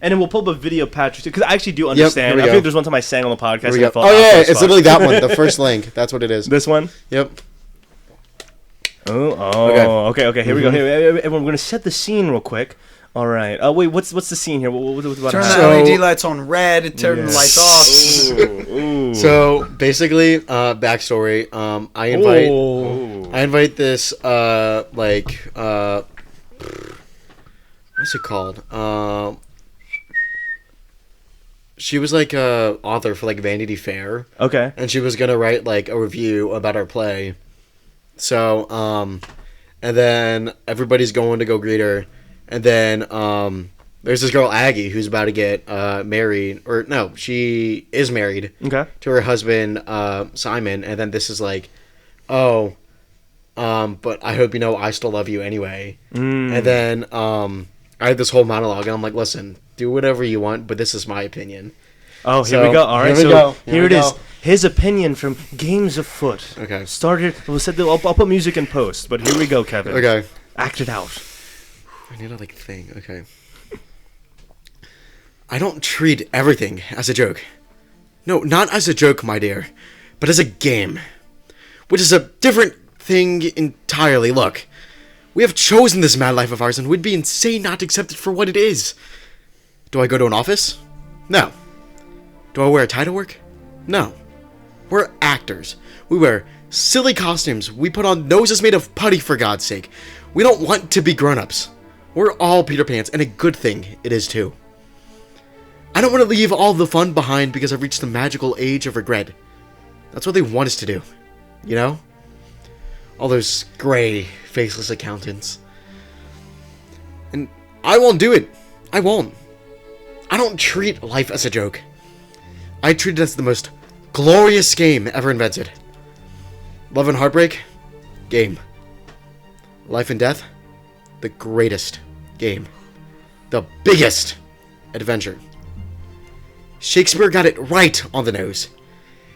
And then we'll pull up a video of Patrick because I actually do understand. here we I go. think there's one time I sang on the podcast. here we and I go. felt Oh yeah, awkward as it's fuck. literally that one. The first link. That's what it is. This one. Yep. Okay. Here we go. Here, everyone, we're gonna set the scene real quick. All right. Wait. What's the scene here? What's about Turn to the happen? So- LED lights on red. Turn the lights off. Ooh. So basically, backstory. I invite this what's it called? She was like a author for like Vanity Fair, Okay. and she was gonna write like a review about our play. So and then everybody's going to go greet her, and then there's this girl Aggie who's about to get married, or no, she is married Okay. to her husband Simon, and then this is like, oh, but I hope you know I still love you anyway. And then I had this whole monologue, and I'm like, listen, do whatever you want, but this is my opinion. Oh, here So, we go. All right. here we So go. here Here it we is. go. His opinion from Games Afoot. Okay. Started. I'll put music in post, but here we go, Kevin. Okay. Act it out. I need to like think. Okay. I don't treat everything as a joke. No, not as a joke, my dear, but as a game, which is a different thing entirely. Look, we have chosen this mad life of ours, and we'd be insane not to accept it for what it is. Do I go to an office? No. Do I wear a tie to work? No. We're actors. We wear silly costumes. We put on noses made of putty, for God's sake. We don't want to be grown-ups. We're all Peter Pans, and a good thing it is too. I don't want to leave all the fun behind because I've reached the magical age of regret. That's what they want us to do. You know? All those gray, faceless accountants. And I won't do it. I won't. I don't treat life as a joke. I treat it as the most glorious game ever invented. Love and heartbreak? Game. Life and death? The greatest game. The biggest adventure. Shakespeare got it right on the nose.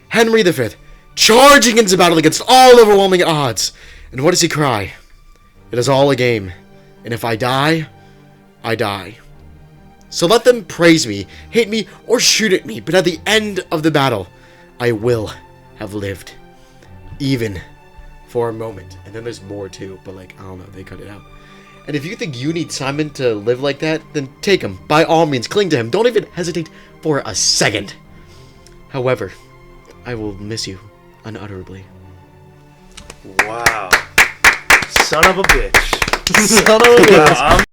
Henry V, charging into battle against all overwhelming odds. And what does he cry? It is all a game. And if I die, I die. So let them praise me, hate me, or shoot at me, but at the end of the battle, I will have lived. Even for a moment. And then there's more too, but like, I don't know, they cut it out. And if you think you need Simon to live like that, then take him. By all means, cling to him. Don't even hesitate for a second. However, I will miss you unutterably. Wow. Son of a bitch. Son of a bitch.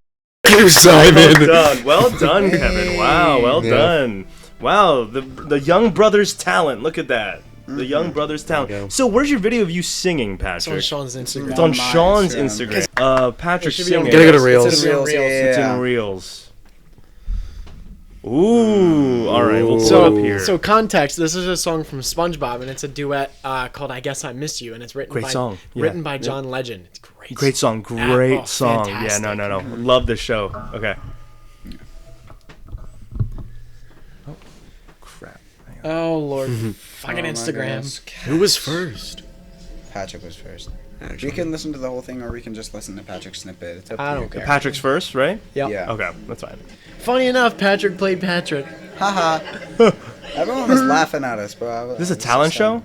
Thank you, Simon. Well done, Kevin. Wow, well done. Wow, the young brother's talent. Look at that. The young brother's talent. So where's your video of you singing, Patrick? It's on Sean's Instagram. It's on Sean's Instagram. Patrick singing. Gotta go to Reels. It's in Reels. It's in Reels. Ooh. All right, we'll pull it up here. So context, this is a song from SpongeBob, and it's a duet called "I Guess I Miss You," and it's written by John Legend. It's great. Great song. Great song. Fantastic. Yeah, no. Love this show. Okay. Oh, crap. Oh Lord, fucking Instagram. Who was first? Patrick was first. Actually. We can listen to the whole thing, or we can just listen to Patrick's snippet. It's up to I you. don't care. Patrick's first, right? Yep. Yeah. Okay, that's fine. Funny enough, Patrick played Patrick. Haha. Everyone was laughing at us, bro. This is a talent show?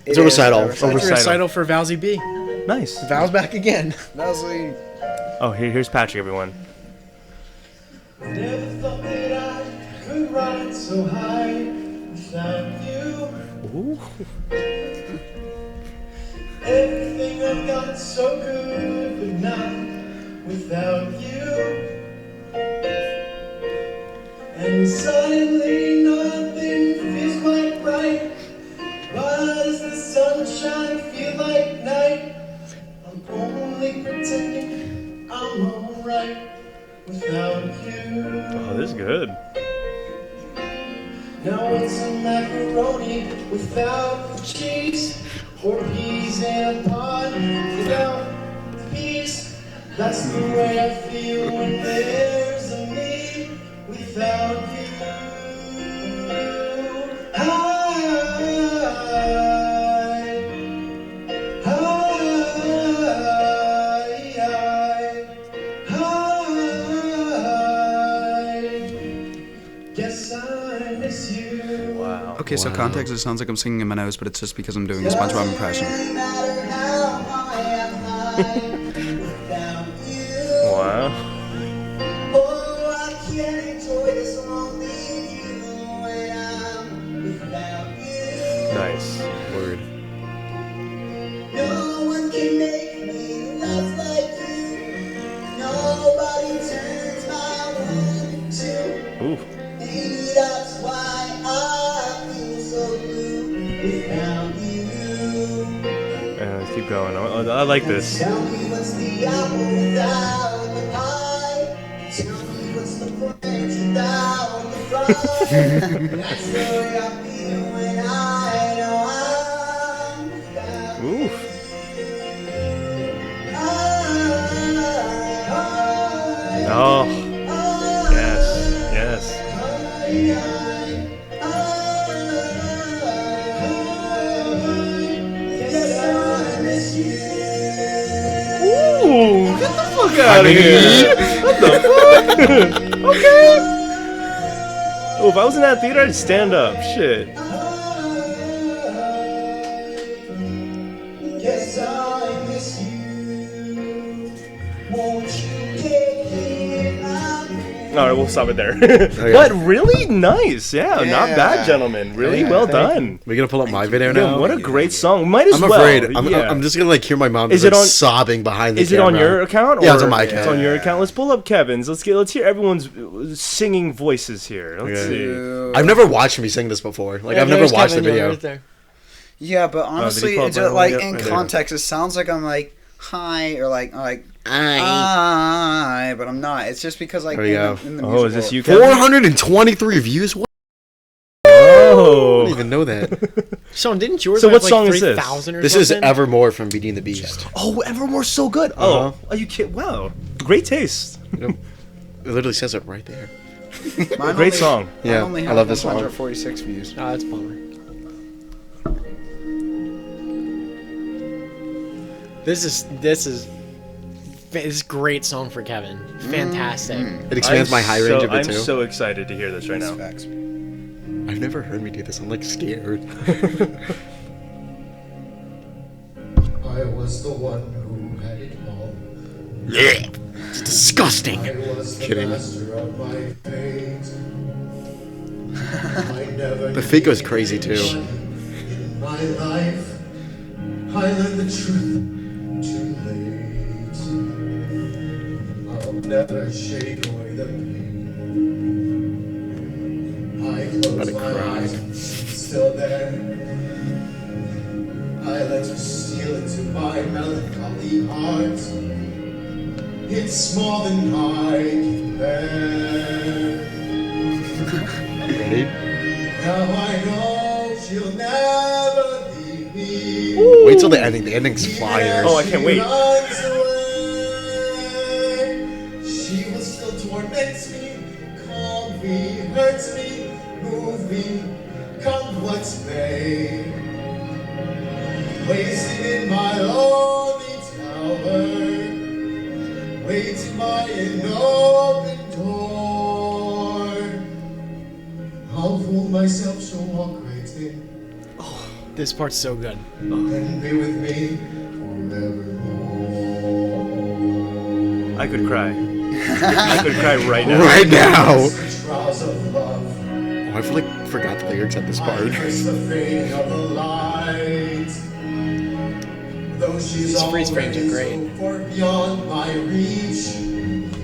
It's a recital. Recital for Valsy B. Nice. Val's back again. Valsy. Oh, here's Patrick, everyone. Never thought that I could ride so high without you. Ooh. Everything I've got so good, but not without you. And suddenly nothing feels quite right. Why does the sunshine feel like night? I'm only pretending I'm alright without you. Oh, this is good. Now it's a macaroni without the cheese, or peas in a pod without the peas. That's the way I feel when there's a me without you. Guess I miss you. Wow. Okay, so context, it sounds like I'm singing in my nose, but it's just because I'm doing a SpongeBob impression. Wow. Nice. Word. No one can make me laugh like you. Nobody turns my world to. Ooh. Maybe that's why I feel so blue without you. Let's keep going. I like this. Tell me what's the apple without the pie. Tell me what's the french without the fry. That's the way I feel when I know I'm without you. Ooh. Oh. Yes. Yes. Ooh. Get the fuck out of here. What the fuck? Okay. Oh, if I was in that theater, I'd stand up. Shit. Yes, I miss you. Won't you take me in my All right, we'll stop it there. But really nice. Yeah, not bad, gentlemen. Really well done. We're gonna pull up my video Yeah, now. what a great song. Might as I'm well. afraid. Yeah. I'm just gonna like hear my mom Is just, it like, on- sobbing behind the Is it camera. on your account? Yeah, it's on or- my It's account. on your account. Let's pull up Kevin's. Let's hear everyone's singing voices here. Let's see. I've never watched me sing this before. Like I've never watched the video. Yeah, but honestly, pull it's up like right in there? context, it sounds like I'm like hi or like I, but I'm not. It's just because like There we go. in the Oh, is this musical- you, Kevin? 423 views. What? I Oh. didn't even know that. Sean, didn't yours So have what like song is this? 3,000 or This is something? Evermore from Beating the Beast. Oh, Evermore's so good. Oh, are you kidding? Wow. Great taste. It literally says it right there. Mine Great only- song. mine Yeah, only I has love this song. 146 views. Oh, that's a bummer. This is great song for Kevin. Fantastic. It expands my high range a bit I'm too. so excited to hear this right now. Facts. I've never heard me do this. I'm like scared. I was the one who had it all. Yeah, it's disgusting. I was the Kidding. master of my fate. I never The fake goes needed crazy too. anyone in my life. I learned the truth too late. I'll never shake away the pain. I close my eyes and she's still there. I let you steal into my melancholy heart. It's more than I can bear. Ready? Now I know she'll never leave me. Wait till the ending. The ending's fire. Oh, I can't wait. Runs away. She will still torment me, calm me, hurt me, move me, come what may. Wasting in my lonely tower, waiting by an open door. I'll fool myself, she'll walk right in This part's so good. and be with me forevermore. I could cry. I could cry right now. Right now. The trials of love, Oh, I feel like I forgot the lyrics at this I part. curse the fading of the light. Though she's These freeze frames are always great. so far beyond my reach,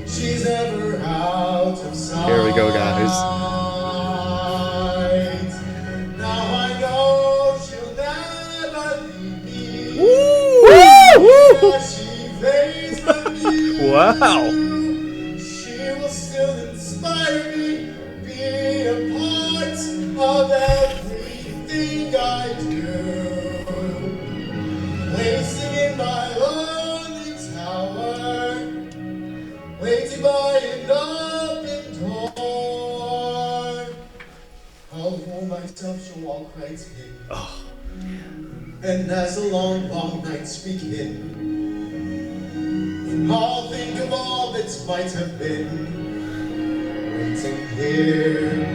she's ever out of sight. Here we go, guys. Now I know she'll never leave me. Where she fades from me. Wow. She will still inspire me, be a part of everything I do. Wasting in my lonely tower, waiting by an open door. I'll hold myself, she'll walk right in. And as the long, long nights begin, I'll think of all that might have been, waiting here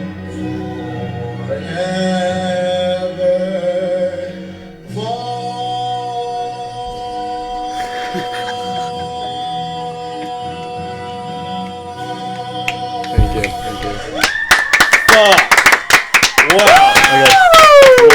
Thank you. Thank you. Wow.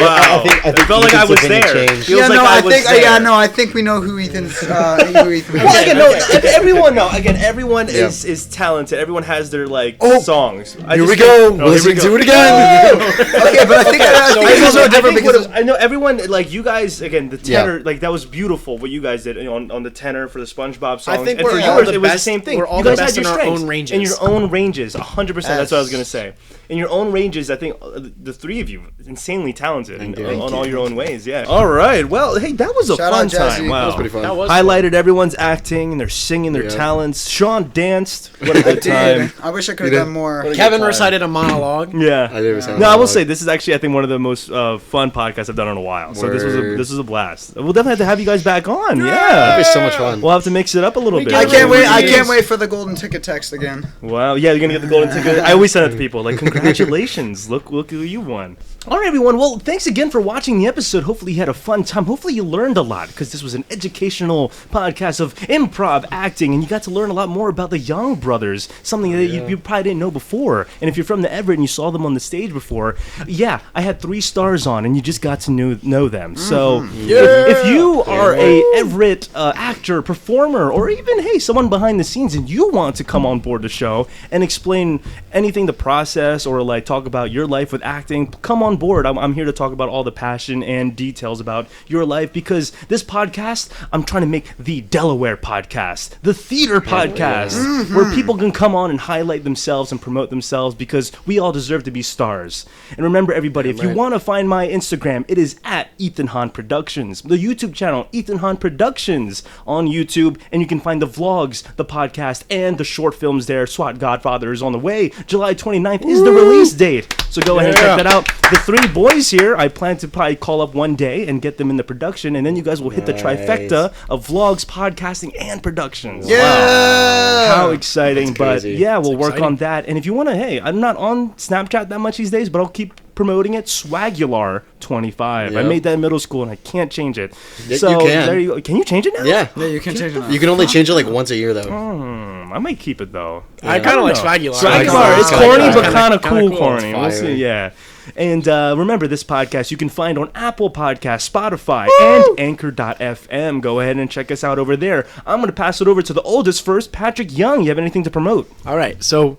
Wow. I think it felt like I Ethan's was opinion there. changed. Feels Yeah, like no, I was think there. I think we know who Ethan's. Who Ethan Well, again, no, Okay. everyone Yeah. is talented. Everyone has their like Oh, songs. Here we go. Listening to it again. Okay, but I think it's also different because I know everyone like you guys again. The Yeah. tenor like that was beautiful. What you guys did on the tenor for the SpongeBob songs. I think and we're for all yours, the it was the best- same thing. we're all you the guys best had your in our strengths own ranges. In your own ranges, 100%. That's what I was gonna Yes. say. In your own ranges, I think the three of you insanely talented Thank in, you. on all your own ways. Yeah. All right. Well, hey, that was a Shout fun out, Jazzy. time. Wow. That was pretty fun. That was Highlighted everyone's acting and their singing, their Yeah. talents. Sean danced. What a good Dude, time. I wish I could You have did. done more. Kevin recited a monologue. Yeah. I never said No, I will that. say this is actually I think one of the most fun podcasts I've done in a while. So this Word. was a blast. We'll definitely have to have you guys back on. That'd Yeah. be so much fun. We'll have to mix it up a little bit. I can't wait. I Yes. can't wait for the golden ticket text again. Wow. Yeah, you're gonna get the golden ticket. I always send it to people like, congratulations. Look who you won. All right, everyone. Well, thanks again for for watching the episode. Hopefully you had a fun time. Hopefully you learned a lot, because this was an educational podcast of improv acting, and you got to learn a lot more about the Young brothers, something that you probably didn't know before. And if you're from the Everett and you saw them on the stage before, yeah, I had 3 stars on, and you just got to know them. So if you are a Everett actor, performer, or even, hey, someone behind the scenes, and you want to come on board the show and explain anything, the process, or like talk about your life with acting, come on board. I'm here to talk about all the passion and details about your life, because this podcast, I'm trying to make the Delaware podcast, the theater podcast, where people can come on and highlight themselves and promote themselves, because we all deserve to be stars. And remember, everybody, if you want to find my Instagram, it is at Ethan Hahn Productions. The YouTube channel, Ethan Hahn Productions on YouTube, and you can find the vlogs, the podcast, and the short films there. SWAT Godfather is on the way. July 29th is the release date. So go ahead and check that out. The 3 boys here, I plan to probably call up one day and get them in the production, and then you guys will hit the trifecta of vlogs, podcasting, and productions. Yeah! Wow. How exciting. But yeah, we'll work on that. And if you want to, hey, I'm not on Snapchat that much these days, but I'll keep promoting it. Swagular 25. I made that in middle school and I can't change it. So you can. There you go. Can you change it now? Yeah. Yeah, you can change it now. You can only change it like once a year, though. I might keep it though. I kind of like Swagular. Swagular. It's corny, but kind of Kinda cool cool. corny. We'll see. Yeah. And remember, this podcast you can find on Apple Podcasts, Spotify, and Anchor.fm. Go ahead and check us out over there. I'm going to pass it over to the oldest first, Patrick Young. You have anything to promote? All right, so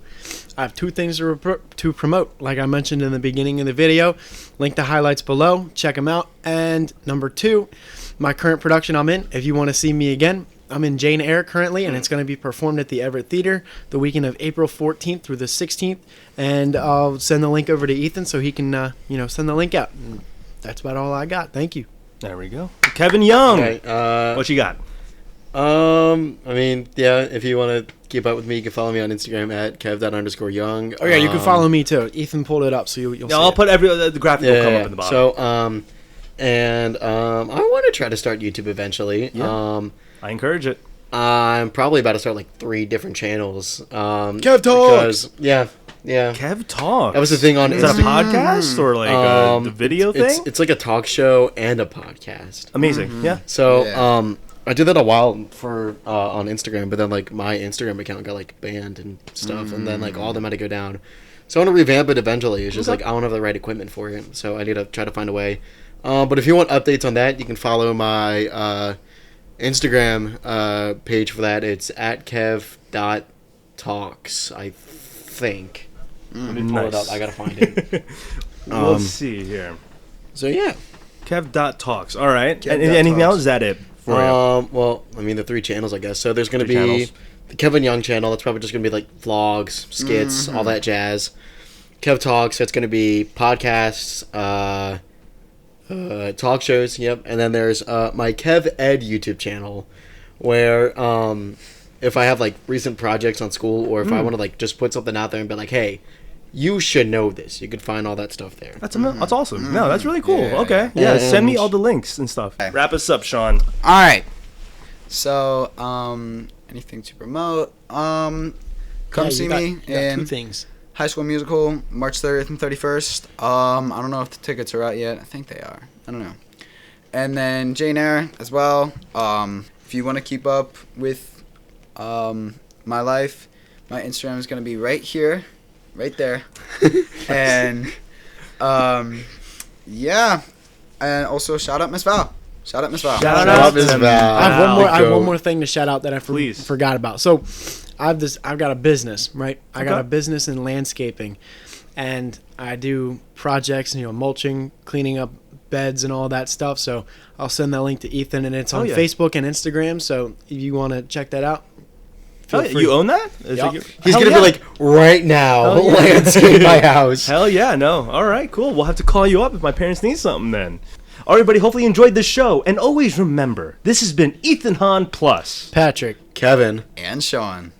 I have 2 things to promote. Like I mentioned in the beginning of the video, link the highlights below. Check them out. And number 2, my current production I'm in. If you want to see me again, I'm in Jane Eyre currently, and it's going to be performed at the Everett Theater the weekend of April 14th through the 16th. And I'll send the link over to Ethan so he can, send the link out. And that's about all I got. Thank you. There we go. Kevin Young. Okay, What you got? I mean, yeah, if you want to keep up with me, you can follow me on Instagram at kev._young. Oh, yeah, you can follow me, too. Ethan pulled it up, so you'll see I'll it. put the graphic will come up in the bottom. So, I want to try to start YouTube eventually. Yeah. I encourage it. I'm probably about to start like 3 different channels. Kev Talks! Because, yeah. Kev Talks. That was the thing on Is that a podcast or like the video thing? It's like a talk show and a podcast. Amazing. Yeah. So, I did that a while for on Instagram, but then like my Instagram account got like banned and stuff, and then like all of them had to go down. So I want to revamp it eventually. It's just like I don't have the right equipment for it, so I need to try to find a way. But if you want updates on that, you can follow my Instagram page for that. It's at kev.talks, I think. Let me pull it up. I gotta find it. Let's see here. So yeah, Kev.talks. All right. Anything else? Is that it for you? Well, I mean the 3 channels, I guess. So there's gonna 3 be channels. the Kevin Young channel. That's probably just gonna be like vlogs, skits, all that jazz. Kev Talks. That's gonna be podcasts, talk shows. Yep. And then there's my Kev Ed YouTube channel, where if I have like recent projects on school, or if I want to like just put something out there and be like, hey, you should know this. You can find all that stuff there. That's awesome. No, that's really cool. Yeah. Okay. Yeah, And- send me all the links and stuff. Okay. Wrap us up, Sean. All right. So, anything to promote? Come see me You got 2 in things. High School Musical, March 30th and 31st. I don't know if the tickets are out yet. I think they are. I don't know. And then Jane Eyre as well. If you want to keep up with my life, my Instagram is going to be right here, right there. And yeah. And also shout out Miss Val. Shout out Miss Val. Shout out out Miss to Val. I have Go. one more thing to shout out that I Please. forgot about. So, I've got a business, right? I got Okay. a business in landscaping, and I do projects, mulching, cleaning up beds, and all that stuff. So I'll send that link to Ethan, and it's on yeah. Facebook and Instagram. So if you want to check that out, feel free. You own that? Is Yeah. it your- He's Hell gonna yeah. be like right now, Hell yeah. landscape my house. Hell yeah, no. All right, cool. We'll have to call you up if my parents need something then. All right, everybody, hopefully you enjoyed this show. And always remember, this has been Ethan Hahn Plus. Patrick. Kevin. And Sean.